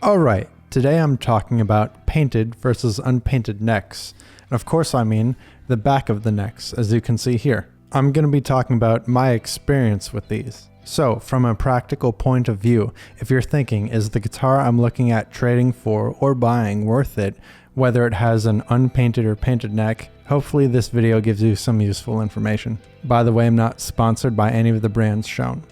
Alright, today I'm talking about painted versus unpainted necks. And of course I mean the back of the necks, as you can see here. I'm going to be talking about my experience with these. So, from a practical point of view, if you're thinking, is the guitar I'm looking at trading for or buying worth it, whether it has an unpainted or painted neck, hopefully this video gives you some useful information. By the way, I'm not sponsored by any of the brands shown.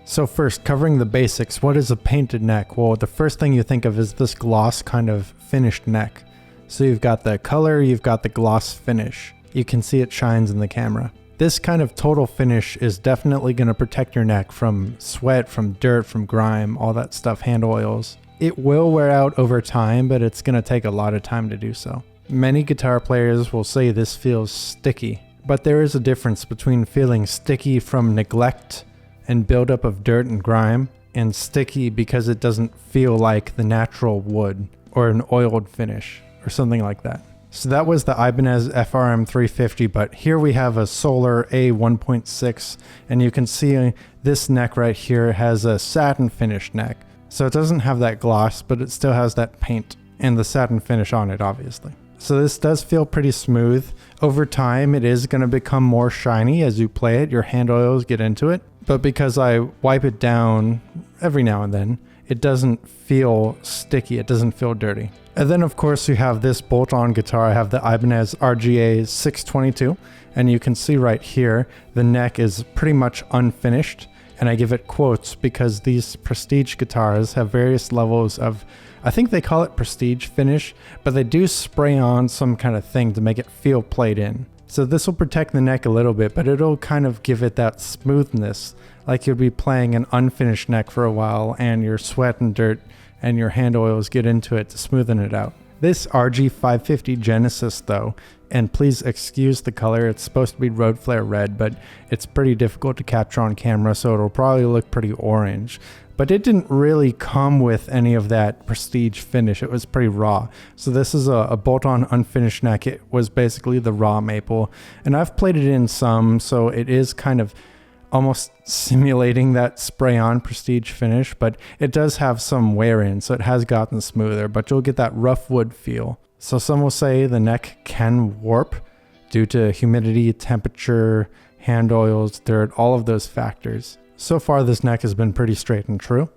So first, covering the basics, what is a painted neck? Well, the first thing you think of is this gloss kind of finished neck. So you've got the color, you've got the gloss finish. You can see it shines in the camera. This kind of total finish is definitely going to protect your neck from sweat, from dirt, from grime, all that stuff, hand oils. It will wear out over time, but it's going to take a lot of time to do so. Many guitar players will say this feels sticky, but there is a difference between feeling sticky from neglect and buildup of dirt and grime, and sticky because it doesn't feel like the natural wood or an oiled finish or something like that. So that was the Ibanez FRM 350, but here we have a Solar A 1.6, and you can see this neck right here has a satin finish neck. So it doesn't have that gloss, but it still has that paint and the satin finish on it, obviously. So this does feel pretty smooth. Over time, it is going to become more shiny as you play it. Your hand oils get into it. But because I wipe it down every now and then, it doesn't feel sticky. It doesn't feel dirty. And then, of course, you have this bolt-on guitar. I have the Ibanez RGA 622. And you can see right here, the neck is pretty much unfinished. And I give it quotes because these prestige guitars have various levels of, I think they call it prestige finish, but they do spray on some kind of thing to make it feel played in. So this will protect the neck a little bit, but it'll kind of give it that smoothness, like you'll be playing an unfinished neck for a while and your sweat and dirt and your hand oils get into it to smoothen it out. This RG550 Genesis though, and please excuse the color, it's supposed to be Road Flare red, but it's pretty difficult to capture on camera, so it'll probably look pretty orange. But it didn't really come with any of that prestige finish. It was pretty raw. So this is a bolt-on unfinished neck. It was basically the raw maple. And I've played it in some, so it is kind of almost simulating that spray-on prestige finish, but it does have some wear in, so it has gotten smoother, but you'll get that rough wood feel. So some will say the neck can warp due to humidity, temperature, hand oils, dirt, all of those factors. So far, this neck has been pretty straight and true.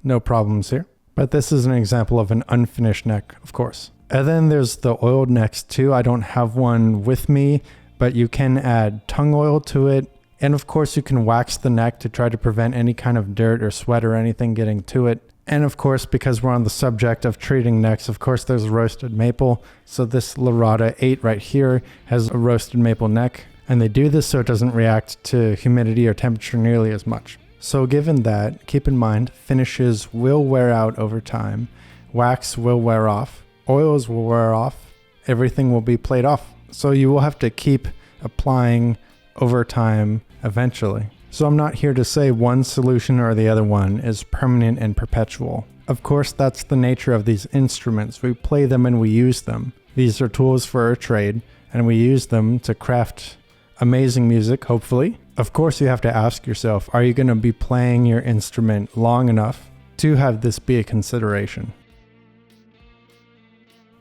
No problems here. But this is an example of an unfinished neck, of course. And then there's the oiled necks too. I don't have one with me, but you can add tung oil to it. And of course, you can wax the neck to try to prevent any kind of dirt or sweat or anything getting to it. And of course, because we're on the subject of treating necks, of course, there's roasted maple. So this Lorada 8 right here has a roasted maple neck. And they do this so it doesn't react to humidity or temperature nearly as much. So given that, keep in mind, finishes will wear out over time, wax will wear off, oils will wear off, everything will be played off. So you will have to keep applying over time eventually. So I'm not here to say one solution or the other one is permanent and perpetual. Of course, that's the nature of these instruments. We play them and we use them. These are tools for our trade, and we use them to craft amazing music, hopefully. Of course, you have to ask yourself, are you going to be playing your instrument long enough to have this be a consideration?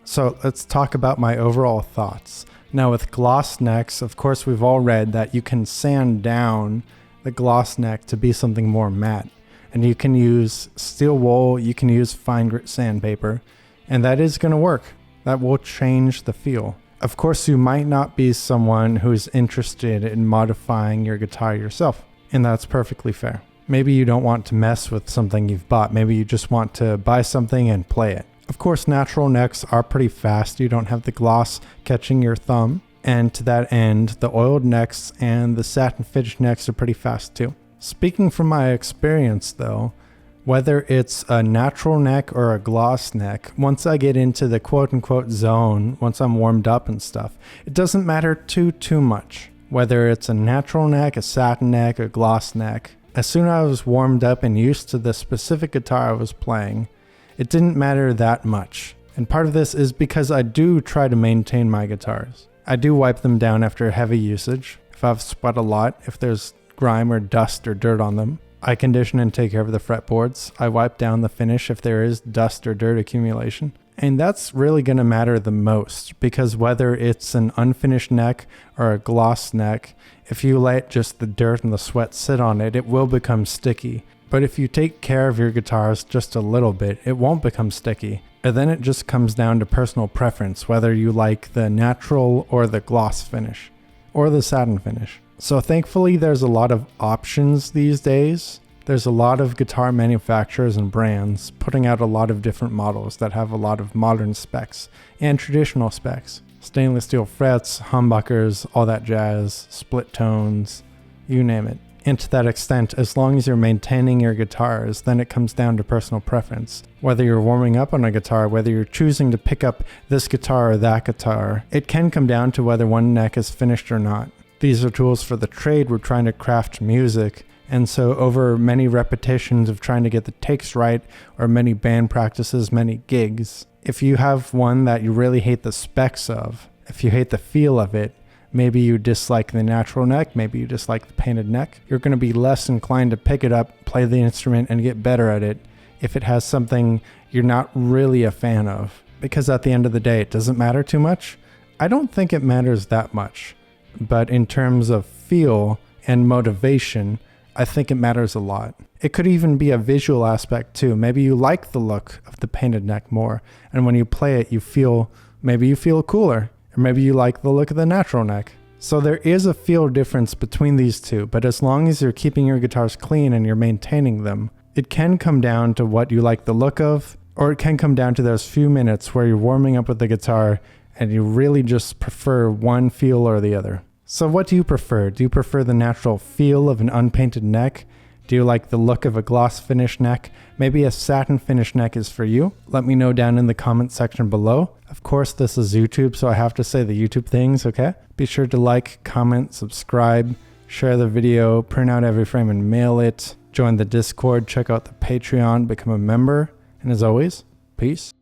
So let's talk about my overall thoughts. Now with gloss necks, of course, we've all read that you can sand down the gloss neck to be something more matte. And you can use steel wool, you can use fine grit sandpaper, and that is going to work. That will change the feel. Of course, you might not be someone who's interested in modifying your guitar yourself, and that's perfectly fair. Maybe you don't want to mess with something you've bought. Maybe you just want to buy something and play it. Of course, natural necks are pretty fast. You don't have the gloss catching your thumb. And to that end, the oiled necks and the satin finish necks are pretty fast too. Speaking from my experience though, whether it's a natural neck or a gloss neck, once I get into the quote-unquote zone, once I'm warmed up and stuff, it doesn't matter too much. Whether it's a natural neck, a satin neck, a gloss neck. As soon as I was warmed up and used to the specific guitar I was playing, it didn't matter that much. And part of this is because I do try to maintain my guitars. I do wipe them down after heavy usage. If I've sweat a lot, if there's grime or dust or dirt on them. I condition and take care of the fretboards. I wipe down the finish if there is dust or dirt accumulation. And that's really going to matter the most, because whether it's an unfinished neck or a gloss neck, if you let just the dirt and the sweat sit on it, it will become sticky. But if you take care of your guitars just a little bit, it won't become sticky. And then it just comes down to personal preference, whether you like the natural or the gloss finish, or the satin finish. So thankfully there's a lot of options these days. There's a lot of guitar manufacturers and brands putting out a lot of different models that have a lot of modern specs and traditional specs. Stainless steel frets, humbuckers, all that jazz, split tones, you name it. And to that extent, as long as you're maintaining your guitars, then it comes down to personal preference. Whether you're warming up on a guitar, whether you're choosing to pick up this guitar or that guitar, it can come down to whether one neck is finished or not. These are tools for the trade. We're trying to craft music. And so over many repetitions of trying to get the takes right, or many band practices, many gigs, if you have one that you really hate the specs of, if you hate the feel of it, maybe you dislike the natural neck, maybe you dislike the painted neck, you're going to be less inclined to pick it up, play the instrument, and get better at it if it has something you're not really a fan of. Because at the end of the day, it doesn't matter too much. I don't think it matters that much. But in terms of feel and motivation, I think it matters a lot. It could even be a visual aspect too. Maybe you like the look of the painted neck more, and when you play it, maybe you feel cooler, or maybe you like the look of the natural neck. So there is a feel difference between these two, but as long as you're keeping your guitars clean and you're maintaining them, it can come down to what you like the look of, or it can come down to those few minutes where you're warming up with the guitar and you really just prefer one feel or the other. So what do you prefer? Do you prefer the natural feel of an unpainted neck? Do you like the look of a gloss finish neck? Maybe a satin finish neck is for you? Let me know down in the comment section below. Of course, this is YouTube, so I have to say the YouTube things, okay? Be sure to like, comment, subscribe, share the video, print out every frame and mail it, join the Discord, check out the Patreon, become a member, and as always, peace.